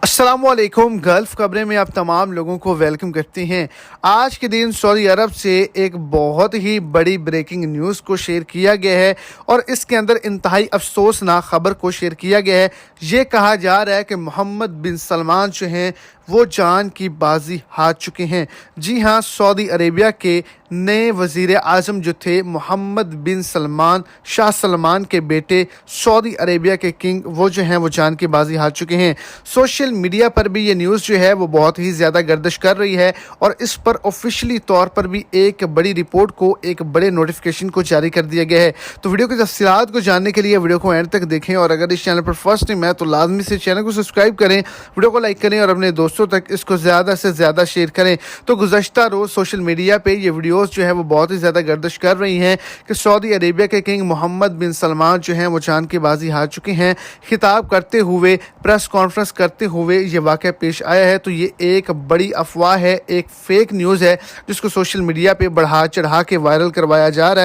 अस्सलामुअलैकुम। गल्फ खबरें में आप तमाम लोगों को वेलकम करते हैं। आज के दिन सऊदी अरब से एक बहुत ही बड़ी ब्रेकिंग न्यूज़ को शेयर किया गया है और इसके अंदर इंतहाई अफसोसनाक खबर को शेयर किया गया है। ये कहा जा रहा है कि मोहम्मद बिन सलमान जो हैं वो जान की बाजी हार चुके हैं। जी हाँ, सऊदी अरेबिया के नए वज़ीर आज़म जो थे मोहम्मद बिन सलमान, शाह सलमान के बेटे, सऊदी अरेबिया के किंग, वो जो हैं वो जान की बाजी हार चुके हैं। सोशल मीडिया पर भी ये न्यूज़ जो है वो बहुत ही ज़्यादा गर्दिश कर रही है और इस पर ऑफिशियली तौर पर भी एक बड़ी रिपोर्ट को, एक बड़े नोटिफिकेशन को जारी कर दिया गया है। तो वीडियो की तफसीलात को जानने के लिए वीडियो को एंड तक देखें और अगर इस चैनल पर फर्स्ट टाइम है तो लाजमी से चैनल को सब्सक्राइब करें, वीडियो को लाइक करें और अपने दोस्तों तक इसको ज़्यादा से ज़्यादा शेयर करें। तो गुज़श्ता रोज़ सोशल मीडिया पे ये वीडियोस जो है वो बहुत ही ज़्यादा गर्दिश कर रही हैं कि सऊदी अरेबिया के किंग मोहम्मद बिन सलमान जो हैं वो जान की बाजी हार चुके हैं। खिताब करते हुए, प्रेस कॉन्फ्रेंस करते हुए ये वाक़या पेश आया है। तो ये एक बड़ी अफवाह है, एक फ़ेक न्यूज़ है जिसको सोशल मीडिया पे बढ़ा चढ़ा के वायरल करवाया जा रहा है।